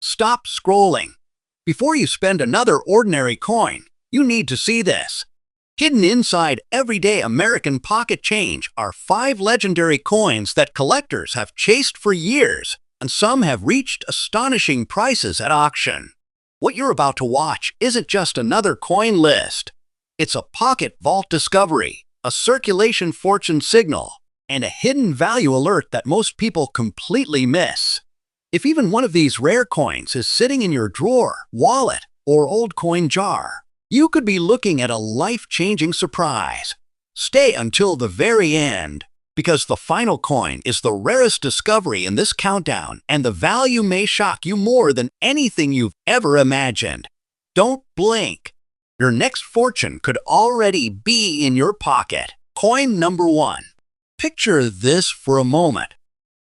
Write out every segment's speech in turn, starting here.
stop scrolling. Before you spend another ordinary coin, you need to see this. Hidden inside everyday American pocket change are 5 legendary coins that collectors have chased for years, and some have reached astonishing prices at auction. What you're about to watch isn't just another coin list. It's a pocket vault discovery, a circulation fortune signal, and a hidden value alert that most people completely miss. If even one of these rare coins is sitting in your drawer, wallet, or old coin jar, you could be looking at a life-changing surprise. Stay until the very end, because the final coin is the rarest discovery in this countdown, and the value may shock you more than anything you've ever imagined. Don't blink. Your next fortune could already be in your pocket. Coin number 1. Picture this for a moment.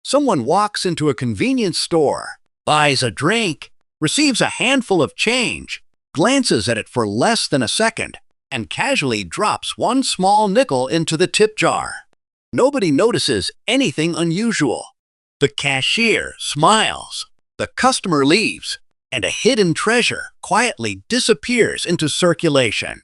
Someone walks into a convenience store, buys a drink, receives a handful of change, glances at it for less than a second, and casually drops one small nickel into the tip jar. Nobody notices anything unusual. The cashier smiles, the customer leaves, and a hidden treasure quietly disappears into circulation.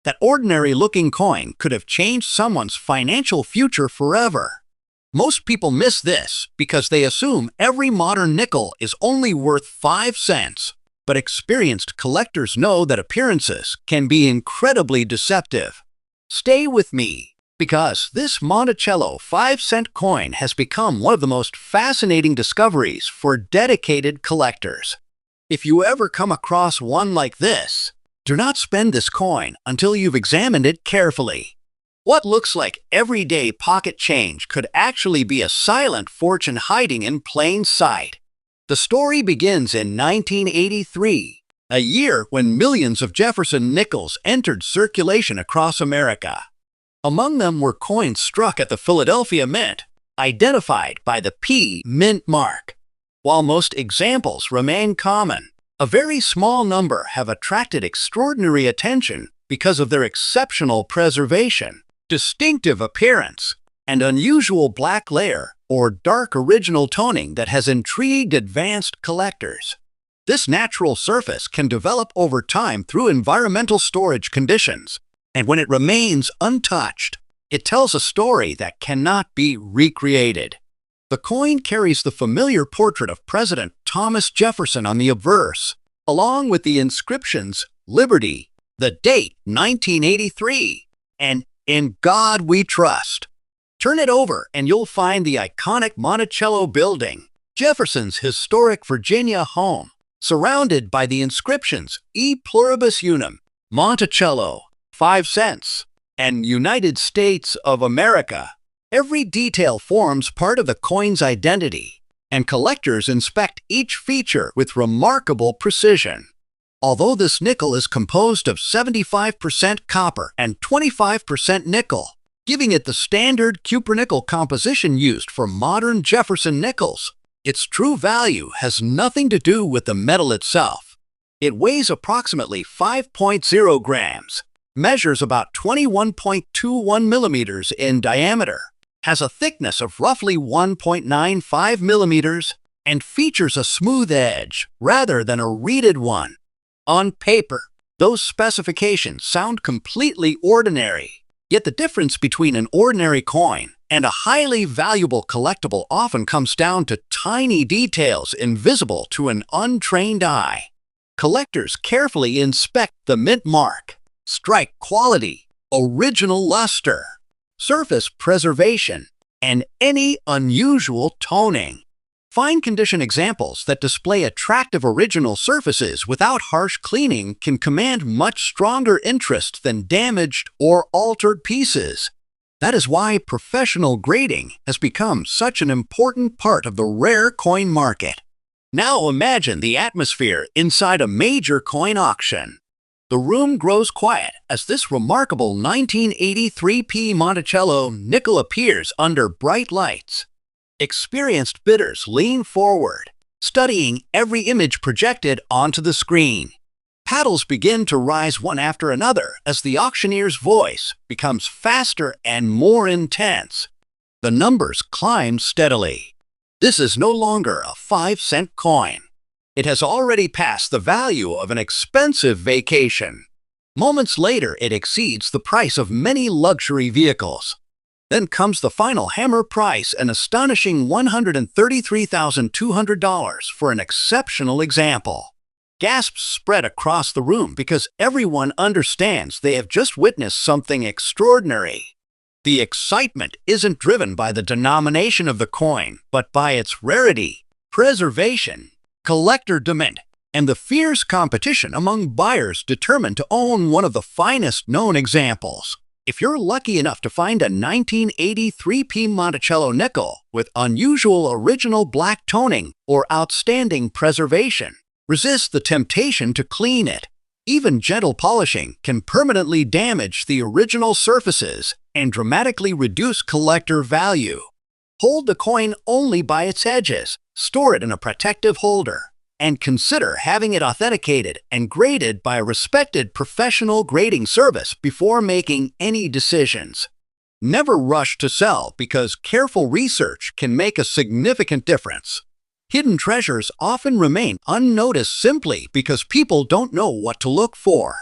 That ordinary-looking coin could have changed someone's financial future forever. Most people miss this because they assume every modern nickel is only worth 5 cents. But experienced collectors know that appearances can be incredibly deceptive. Stay with me, because this Monticello 5-cent coin has become one of the most fascinating discoveries for dedicated collectors. If you ever come across one like this, do not spend this coin until you've examined it carefully. What looks like everyday pocket change could actually be a silent fortune hiding in plain sight. The story begins in 1983, a year when millions of Jefferson Nickels entered circulation across America. Among them were coins struck at the Philadelphia Mint, identified by the P Mint mark. While most examples remain common, a very small number have attracted extraordinary attention because of their exceptional preservation, distinctive appearance, and unusual black layer or dark original toning that has intrigued advanced collectors. This natural surface can develop over time through environmental storage conditions, and when it remains untouched, it tells a story that cannot be recreated. The coin carries the familiar portrait of President Thomas Jefferson on the obverse, along with the inscriptions Liberty, the date 1983, and In God We Trust. Turn it over and you'll find the iconic Monticello building, Jefferson's historic Virginia home, surrounded by the inscriptions E Pluribus Unum, Monticello, 5 cents, and United States of America. Every detail forms part of the coin's identity, and collectors inspect each feature with remarkable precision. Although this nickel is composed of 75% copper and 25% nickel, giving it the standard cupronickel composition used for modern Jefferson nickels, its true value has nothing to do with the metal itself. It weighs approximately 5.0 grams, measures about 21.21 millimeters in diameter, has a thickness of roughly 1.95 millimeters, and features a smooth edge rather than a reeded one. On paper, those specifications sound completely ordinary, yet the difference between an ordinary coin and a highly valuable collectible often comes down to tiny details invisible to an untrained eye. Collectors carefully inspect the mint mark, strike quality, original luster, surface preservation, and any unusual toning. Fine condition examples that display attractive original surfaces without harsh cleaning can command much stronger interest than damaged or altered pieces. That is why professional grading has become such an important part of the rare coin market. Now imagine the atmosphere inside a major coin auction. The room grows quiet as this remarkable 1983 P Monticello nickel appears under bright lights. Experienced bidders lean forward, studying every image projected onto the screen. Paddles begin to rise one after another as the auctioneer's voice becomes faster and more intense. The numbers climb steadily. This is no longer a 5-cent coin. it has already passed the value of an expensive vacation. Moments later, it exceeds the price of many luxury vehicles. Then comes the final hammer price, an astonishing $133,200 for an exceptional example. Gasps spread across the room because everyone understands they have just witnessed something extraordinary. The excitement isn't driven by the denomination of the coin, but by its rarity, preservation, collector demand, and the fierce competition among buyers determined to own one of the finest known examples. If you're lucky enough to find a 1983 Monticello nickel with unusual original black toning or outstanding preservation, resist the temptation to clean it. Even gentle polishing can permanently damage the original surfaces and dramatically reduce collector value. Hold the coin only by its edges, store it in a protective holder, and consider having it authenticated and graded by a respected professional grading service before making any decisions. Never rush to sell because careful research can make a significant difference. Hidden treasures often remain unnoticed simply because people don't know what to look for.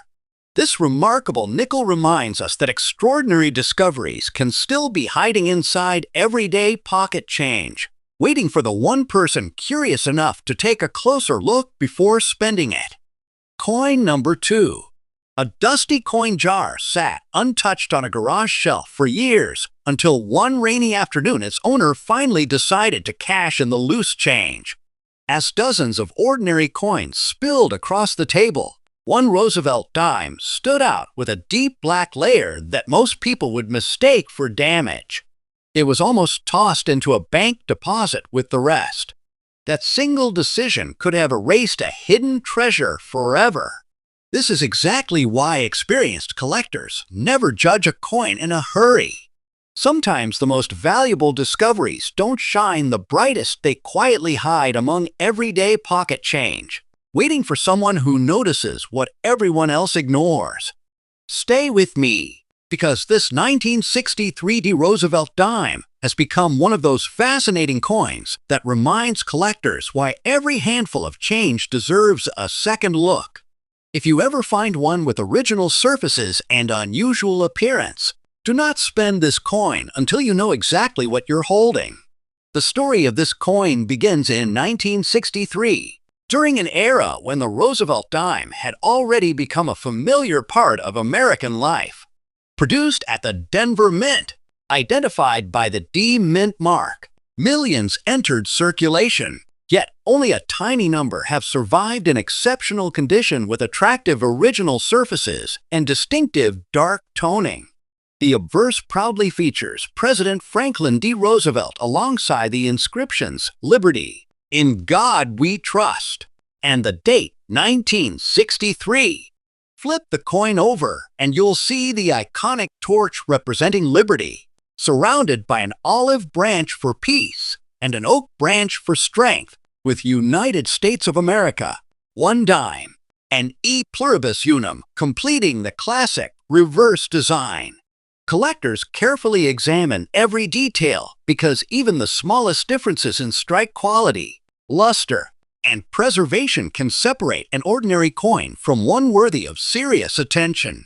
This remarkable nickel reminds us that extraordinary discoveries can still be hiding inside everyday pocket change, waiting for the one person curious enough to take a closer look before spending it. Coin number 2. A dusty coin jar sat untouched on a garage shelf for years until one rainy afternoon its owner finally decided to cash in the loose change. As dozens of ordinary coins spilled across the table, one Roosevelt dime stood out with a deep black layer that most people would mistake for damage. It was almost tossed into a bank deposit with the rest. That single decision could have erased a hidden treasure forever. This is exactly why experienced collectors never judge a coin in a hurry. Sometimes the most valuable discoveries don't shine the brightest, they quietly hide among everyday pocket change, waiting for someone who notices what everyone else ignores. Stay with me, because this 1963 Roosevelt dime has become one of those fascinating coins that reminds collectors why every handful of change deserves a second look. If you ever find one with original surfaces and unusual appearance, do not spend this coin until you know exactly what you're holding. The story of this coin begins in 1963, during an era when the Roosevelt dime had already become a familiar part of American life. Produced at the Denver Mint, identified by the D Mint mark, millions entered circulation. Yet, only a tiny number have survived in exceptional condition with attractive original surfaces and distinctive dark toning. The obverse proudly features President Franklin D. Roosevelt alongside the inscriptions "Liberty," "In God We Trust," and the date 1963. Flip the coin over and you'll see the iconic torch representing liberty, surrounded by an olive branch for peace and an oak branch for strength, with United States of America, one dime, and E pluribus unum completing the classic reverse design. Collectors carefully examine every detail because even the smallest differences in strike quality, luster, and preservation can separate an ordinary coin from one worthy of serious attention.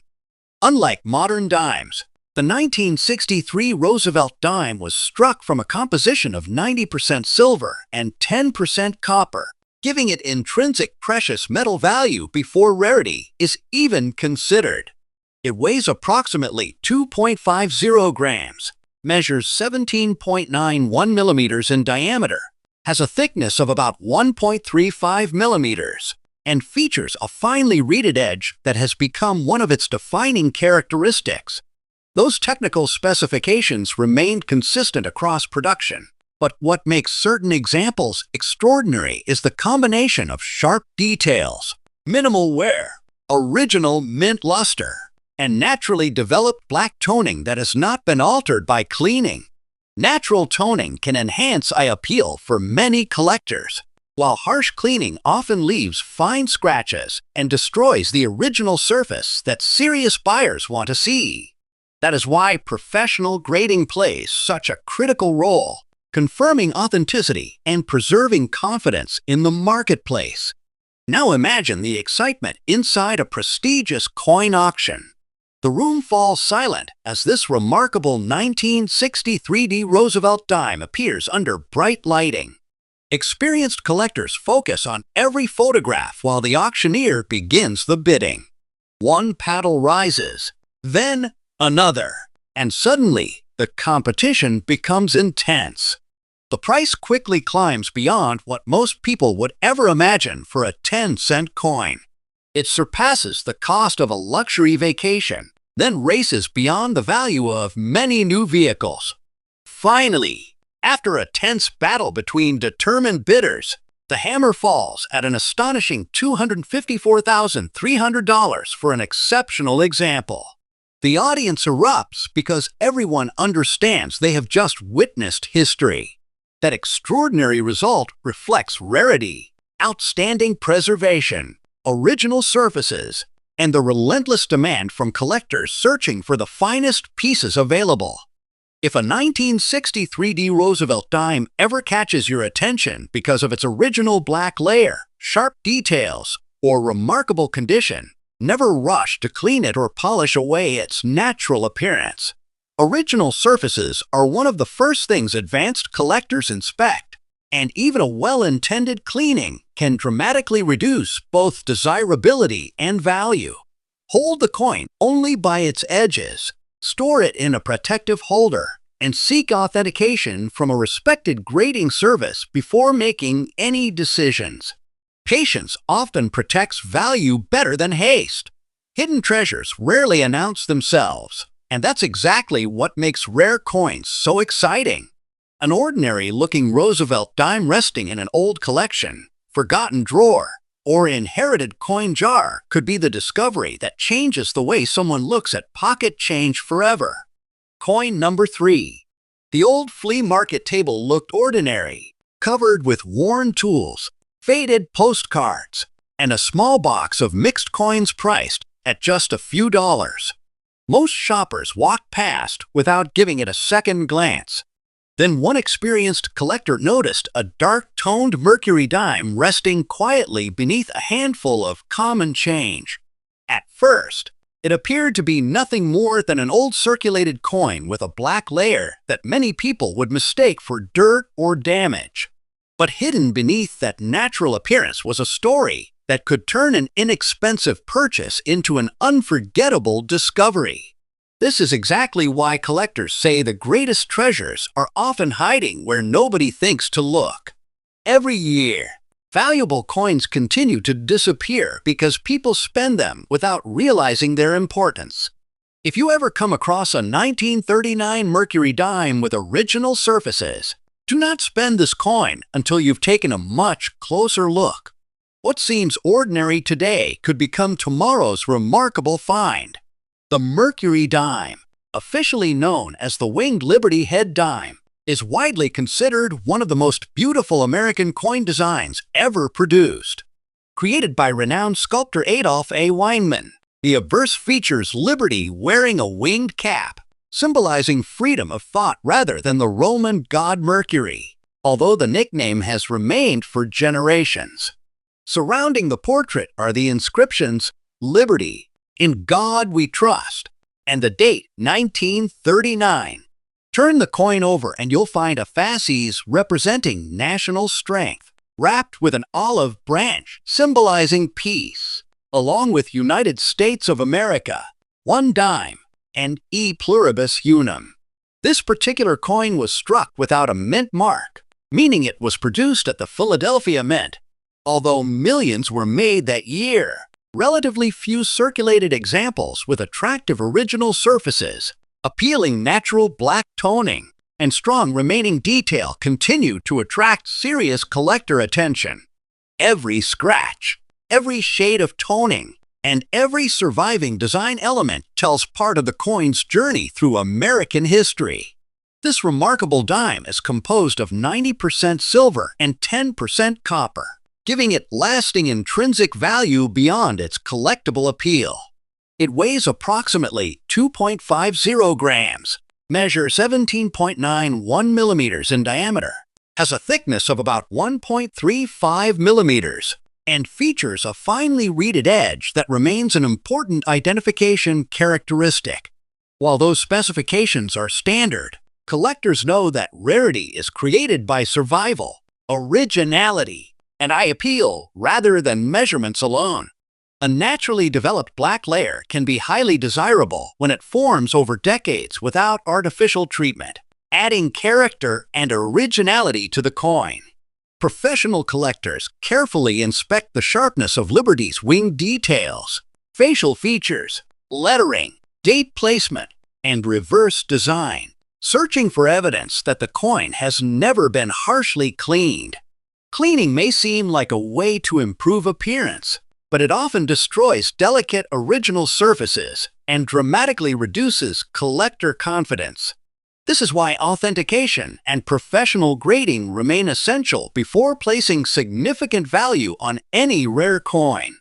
Unlike modern dimes, the 1963 Roosevelt dime was struck from a composition of 90% silver and 10% copper, giving it intrinsic precious metal value before rarity is even considered. It weighs approximately 2.50 grams, measures 17.91 millimeters in diameter, has a thickness of about 1.35 millimeters, and features a finely reeded edge that has become one of its defining characteristics. Those technical specifications remained consistent across production, but what makes certain examples extraordinary is the combination of sharp details, minimal wear, original mint luster, and naturally developed black toning that has not been altered by cleaning. Natural toning can enhance eye appeal for many collectors, while harsh cleaning often leaves fine scratches and destroys the original surface that serious buyers want to see. That is why professional grading plays such a critical role, confirming authenticity and preserving confidence in the marketplace. Now imagine the excitement inside a prestigious coin auction. The room falls silent as this remarkable 1963 Roosevelt dime appears under bright lighting. Experienced collectors focus on every photograph while the auctioneer begins the bidding. One paddle rises, then another, and suddenly the competition becomes intense. The price quickly climbs beyond what most people would ever imagine for a 10-cent coin. It surpasses the cost of a luxury vacation, then races beyond the value of many new vehicles. Finally, after a tense battle between determined bidders, the hammer falls at an astonishing $254,300 for an exceptional example. The audience erupts because everyone understands they have just witnessed history. That extraordinary result reflects rarity, outstanding preservation, original surfaces, and the relentless demand from collectors searching for the finest pieces available. If a 1963 Roosevelt dime ever catches your attention because of its original black layer, sharp details, or remarkable condition, never rush to clean it or polish away its natural appearance. Original surfaces are one of the first things advanced collectors inspect, and even a well-intended cleaning can dramatically reduce both desirability and value. Hold the coin only by its edges, store it in a protective holder, and seek authentication from a respected grading service before making any decisions. Patience often protects value better than haste. Hidden treasures rarely announce themselves, and that's exactly what makes rare coins so exciting. An ordinary-looking Roosevelt dime resting in an old collection, forgotten drawer, or inherited coin jar could be the discovery that changes the way someone looks at pocket change forever. Coin number 3. The old flea market table looked ordinary, covered with worn tools, faded postcards, and a small box of mixed coins priced at just a few dollars. Most shoppers walked past without giving it a second glance. Then one experienced collector noticed a dark-toned mercury dime resting quietly beneath a handful of common change. At first, it appeared to be nothing more than an old circulated coin with a black layer that many people would mistake for dirt or damage. But hidden beneath that natural appearance was a story that could turn an inexpensive purchase into an unforgettable discovery. This is exactly why collectors say the greatest treasures are often hiding where nobody thinks to look. Every year, valuable coins continue to disappear because people spend them without realizing their importance. If you ever come across a 1939 mercury dime with original surfaces, do not spend this coin until you've taken a much closer look. What seems ordinary today could become tomorrow's remarkable find. The mercury dime, officially known as the winged Liberty head dime, is widely considered one of the most beautiful American coin designs ever produced. Created by renowned sculptor Adolph A. Weinman, the obverse features Liberty wearing a winged cap, symbolizing freedom of thought rather than the Roman god Mercury, although the nickname has remained for generations. Surrounding the portrait are the inscriptions, "Liberty, in God we trust," and the date 1939. Turn the coin over and you'll find a fasces representing national strength, wrapped with an olive branch symbolizing peace, along with United States of America, one dime, and E pluribus unum. This particular coin was struck without a mint mark, meaning it was produced at the Philadelphia Mint. Although millions were made that year, relatively few circulated examples with attractive original surfaces, appealing natural black toning, and strong remaining detail continue to attract serious collector attention. Every scratch, every shade of toning, and every surviving design element tells part of the coin's journey through American history. This remarkable dime is composed of 90% silver and 10% copper, giving it lasting intrinsic value beyond its collectible appeal. It weighs approximately 2.50 grams, measures 17.91 millimeters in diameter, has a thickness of about 1.35 millimeters, and features a finely reeded edge that remains an important identification characteristic. While those specifications are standard, collectors know that rarity is created by survival, originality, and eye appeal rather than measurements alone. A naturally developed black layer can be highly desirable when it forms over decades without artificial treatment, adding character and originality to the coin. Professional collectors carefully inspect the sharpness of Liberty's wing details, facial features, lettering, date placement, and reverse design, searching for evidence that the coin has never been harshly cleaned. Cleaning may seem like a way to improve appearance, but it often destroys delicate original surfaces and dramatically reduces collector confidence. This is why authentication and professional grading remain essential before placing significant value on any rare coin.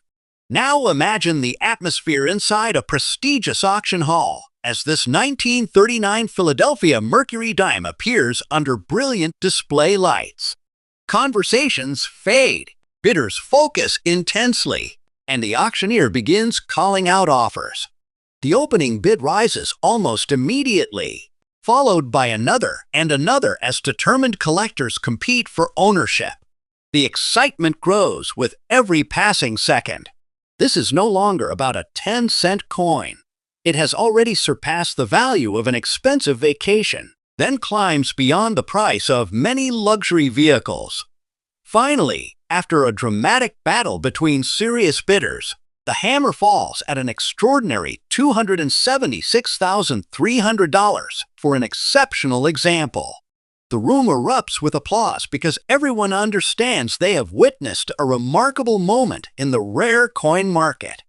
Now imagine the atmosphere inside a prestigious auction hall as this 1939 Philadelphia Mercury dime appears under brilliant display lights. Conversations fade, bidders focus intensely, and the auctioneer begins calling out offers. The opening bid rises almost immediately, followed by another and another as determined collectors compete for ownership. The excitement grows with every passing second. This is no longer about a 10-cent coin. It has already surpassed the value of an expensive vacation, then climbs beyond the price of many luxury vehicles. Finally, after a dramatic battle between serious bidders, the hammer falls at an extraordinary $276,300 for an exceptional example. The room erupts with applause because everyone understands they have witnessed a remarkable moment in the rare coin market.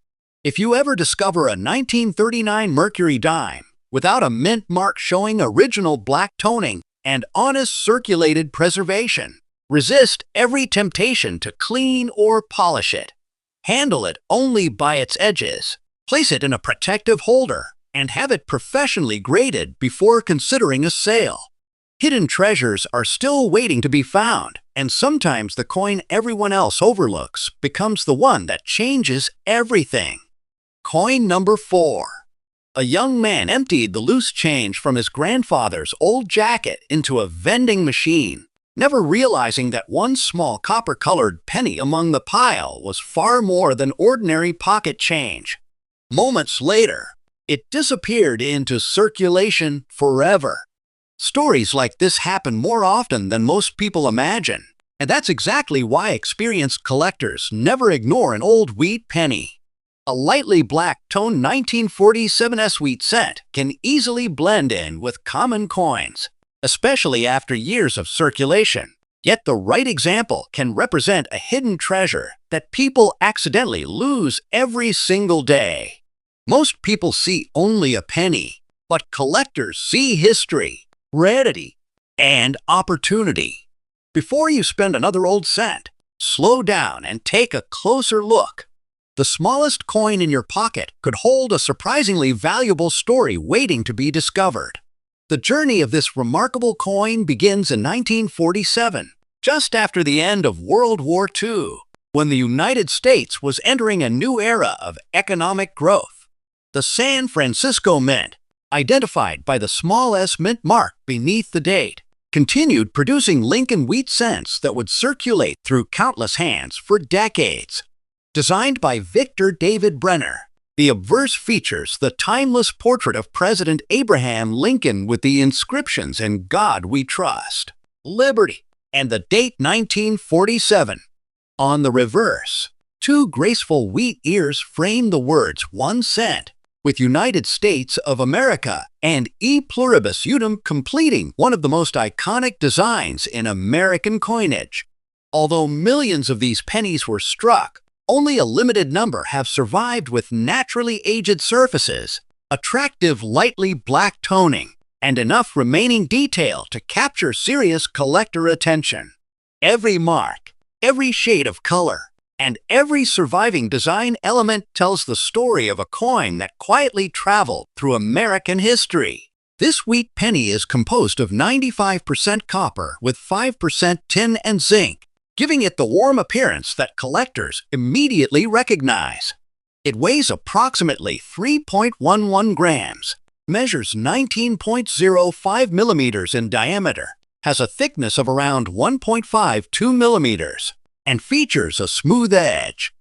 If you ever discover a 1939 Mercury dime without a mint mark showing original black toning and honest circulated preservation, resist every temptation to clean or polish it. Handle it only by its edges, place it in a protective holder, and have it professionally graded before considering a sale. Hidden treasures are still waiting to be found, and sometimes the coin everyone else overlooks becomes the one that changes everything. Coin number 4. A young man emptied the loose change from his grandfather's old jacket into a vending machine, never realizing that one small copper-colored penny among the pile was far more than ordinary pocket change. Moments later, it disappeared into circulation forever. Stories like this happen more often than most people imagine, and that's exactly why experienced collectors never ignore an old wheat penny. A lightly black-toned 1947 wheat cent can easily blend in with common coins, especially after years of circulation. Yet the right example can represent a hidden treasure that people accidentally lose every single day. Most people see only a penny, but collectors see history, rarity, and opportunity. Before you spend another old cent, slow down and take a closer look. The smallest coin in your pocket could hold a surprisingly valuable story waiting to be discovered. The journey of this remarkable coin begins in 1947, just after the end of World War II, when the United States was entering a new era of economic growth. The San Francisco Mint, identified by the small s mint mark beneath the date, continued producing Lincoln wheat cents that would circulate through countless hands for decades. Designed by Victor David Brenner, the obverse features the timeless portrait of President Abraham Lincoln with the inscriptions "In God We Trust," "Liberty," and the date 1947. On the reverse, two graceful wheat ears frame the words 1 cent, with United States of America and E Pluribus Unum completing one of the most iconic designs in American coinage. Although millions of these pennies were struck, only a limited number have survived with naturally aged surfaces, attractive lightly black toning, and enough remaining detail to capture serious collector attention. Every mark, every shade of color, and every surviving design element tells the story of a coin that quietly traveled through American history. This wheat penny is composed of 95% copper with 5% tin and zinc, giving it the warm appearance that collectors immediately recognize. It weighs approximately 3.11 grams, measures 19.05 millimeters in diameter, has a thickness of around 1.52 millimeters, and features a smooth edge.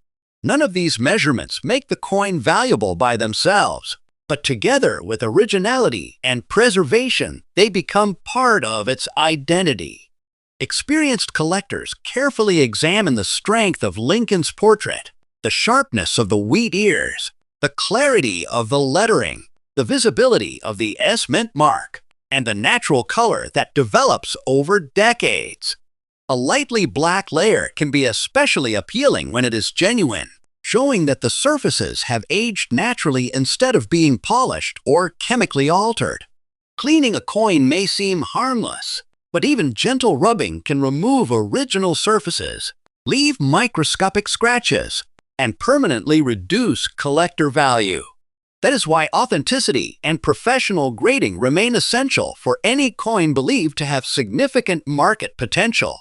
None of these measurements make the coin valuable by themselves, but together with originality and preservation, they become part of its identity. Experienced collectors carefully examine the strength of Lincoln's portrait, the sharpness of the wheat ears, the clarity of the lettering, the visibility of the S mint mark, and the natural color that develops over decades. A lightly black layer can be especially appealing when it is genuine, showing that the surfaces have aged naturally instead of being polished or chemically altered. Cleaning a coin may seem harmless, but even gentle rubbing can remove original surfaces, leave microscopic scratches, and permanently reduce collector value. That is why authenticity and professional grading remain essential for any coin believed to have significant market potential.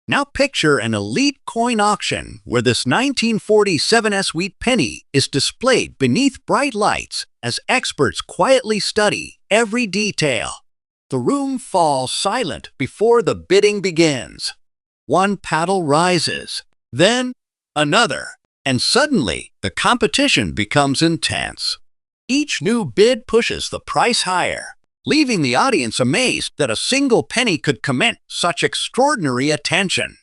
Now picture an elite coin auction where this 1947's Wheat Penny is displayed beneath bright lights as experts quietly study every detail. The room falls silent before the bidding begins. One paddle rises, then another, and suddenly the competition becomes intense. Each new bid pushes the price higher, leaving the audience amazed that a single penny could command such extraordinary attention.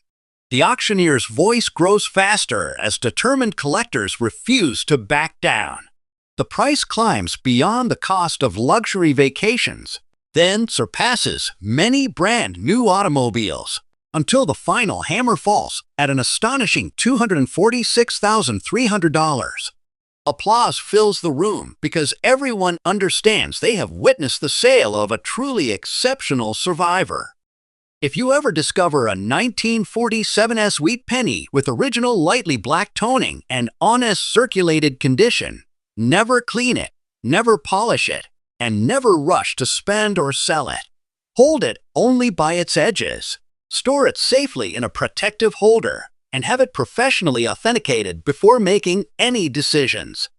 The auctioneer's voice grows faster as determined collectors refuse to back down. The price climbs beyond the cost of luxury vacations, then surpasses many brand new automobiles, until the final hammer falls at an astonishing $246,300. Applause fills the room because everyone understands they have witnessed the sale of a truly exceptional survivor. If you ever discover a 1947's Wheat Penny with original lightly black toning and honest circulated condition, never clean it, never polish it, and never rush to spend or sell it. Hold it only by its edges. Store it safely in a protective holder, and have it professionally authenticated before making any decisions.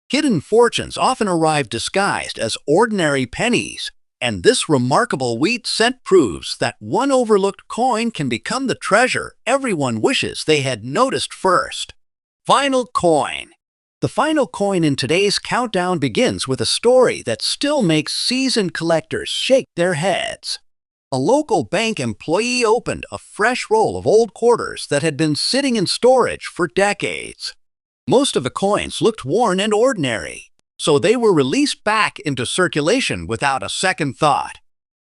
Hidden fortunes often arrive disguised as ordinary pennies, and this remarkable wheat cent proves that one overlooked coin can become the treasure everyone wishes they had noticed first. Final coin. The final coin in today's countdown begins with a story that still makes seasoned collectors shake their heads. A local bank employee opened a fresh roll of old quarters that had been sitting in storage for decades. Most of the coins looked worn and ordinary, so they were released back into circulation without a second thought.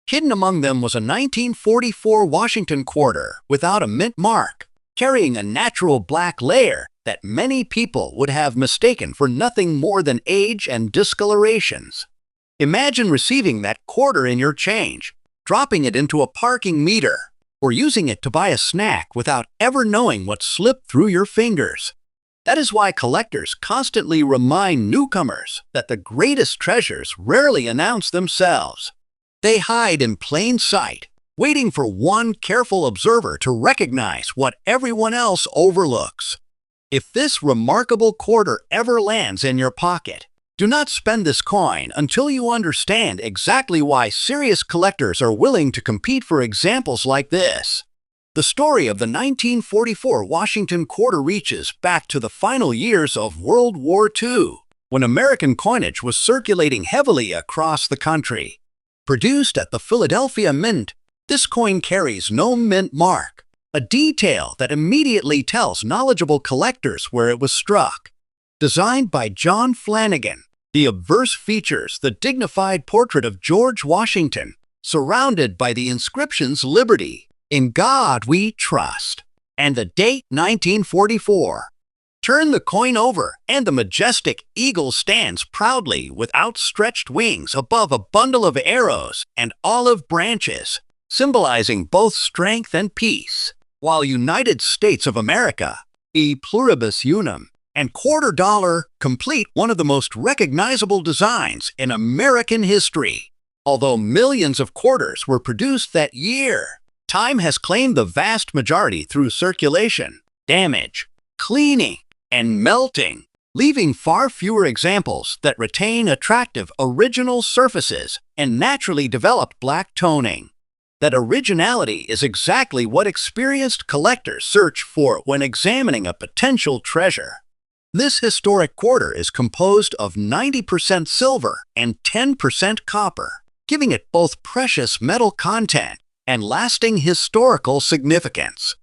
Hidden among them was a 1944 Washington quarter without a mint mark, carrying a natural black layer that many people would have mistaken for nothing more than age and discolorations. Imagine receiving that quarter in your change, dropping it into a parking meter, or using it to buy a snack without ever knowing what slipped through your fingers. That is why collectors constantly remind newcomers that the greatest treasures rarely announce themselves. They hide in plain sight, waiting for one careful observer to recognize what everyone else overlooks. If this remarkable quarter ever lands in your pocket, do not spend this coin until you understand exactly why serious collectors are willing to compete for examples like this. The story of the 1944 Washington quarter reaches back to the final years of World War II, when American coinage was circulating heavily across the country. Produced at the Philadelphia Mint, this coin carries no mint mark, a detail that immediately tells knowledgeable collectors where it was struck. Designed by John Flanagan, the obverse features the dignified portrait of George Washington, surrounded by the inscriptions "Liberty, in God we trust," and the date 1944. Turn the coin over, and the majestic eagle stands proudly with outstretched wings above a bundle of arrows and olive branches, symbolizing both strength and peace, while United States of America, e pluribus unum, and quarter dollar complete one of the most recognizable designs in American history. Although millions of quarters were produced that year, Time has claimed the vast majority through circulation, damage, cleaning, and melting, leaving far fewer examples that retain attractive original surfaces and naturally developed black toning. That originality is exactly what experienced collectors search for when examining a potential treasure. This historic quarter is composed of 90% silver and 10% copper, giving it both precious metal content and lasting historical significance.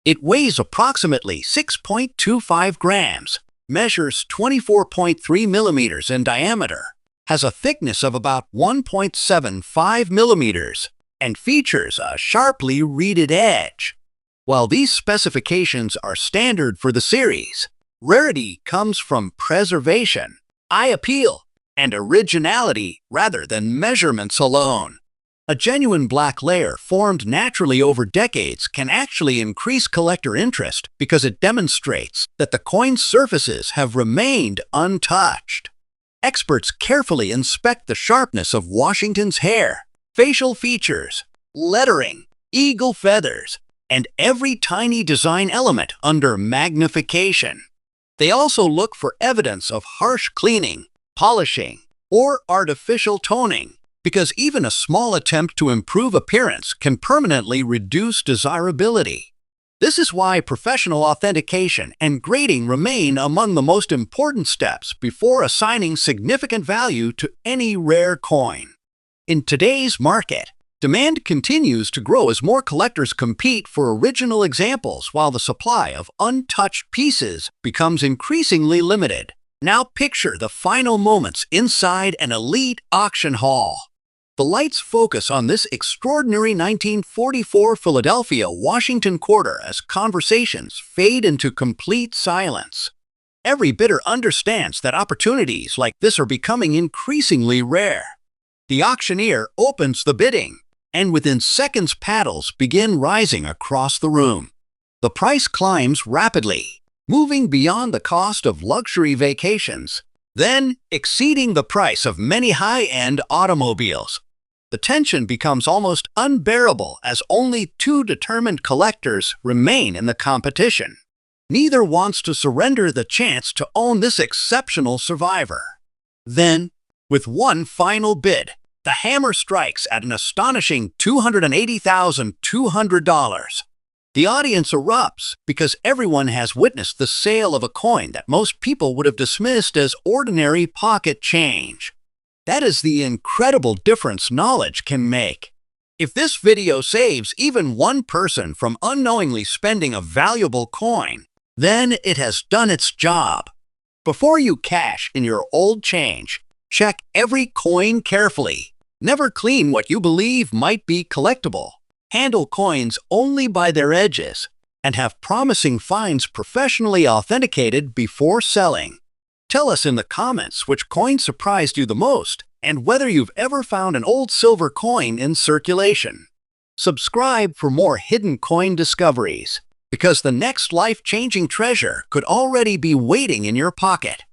It weighs approximately 6.25 grams, measures 24.3 millimeters in diameter, has a thickness of about 1.75 millimeters, and features a sharply reeded edge. While these specifications are standard for the series, rarity comes from preservation, eye appeal, and originality rather than measurements alone. A genuine black layer formed naturally over decades can actually increase collector interest because it demonstrates that the coin's surfaces have remained untouched. Experts carefully inspect the sharpness of Washington's hair, facial features, lettering, eagle feathers, and every tiny design element under magnification. They also look for evidence of harsh cleaning, polishing, or artificial toning, because even a small attempt to improve appearance can permanently reduce desirability. This is why professional authentication and grading remain among the most important steps before assigning significant value to any rare coin. In today's market, demand continues to grow as more collectors compete for original examples while the supply of untouched pieces becomes increasingly limited. Now picture the final moments inside an elite auction hall. The lights focus on this extraordinary 1944 Philadelphia Washington quarter as conversations fade into complete silence. Every bidder understands that opportunities like this are becoming increasingly rare. The auctioneer opens the bidding, and within seconds paddles begin rising across the room. The price climbs rapidly, moving beyond the cost of luxury vacations, then exceeding the price of many high-end automobiles. The tension becomes almost unbearable as only two determined collectors remain in the competition. Neither wants to surrender the chance to own this exceptional survivor. Then, with one final bid, the hammer strikes at an astonishing $280,200. The audience erupts because everyone has witnessed the sale of a coin that most people would have dismissed as ordinary pocket change. That is the incredible difference knowledge can make. If this video saves even one person from unknowingly spending a valuable coin, then it has done its job. Before you cash in your old change, check every coin carefully. Never clean what you believe might be collectible. Handle coins only by their edges, and have promising finds professionally authenticated before selling. Tell us in the comments which coin surprised you the most and whether you've ever found an old silver coin in circulation. Subscribe for more hidden coin discoveries, because the next life-changing treasure could already be waiting in your pocket.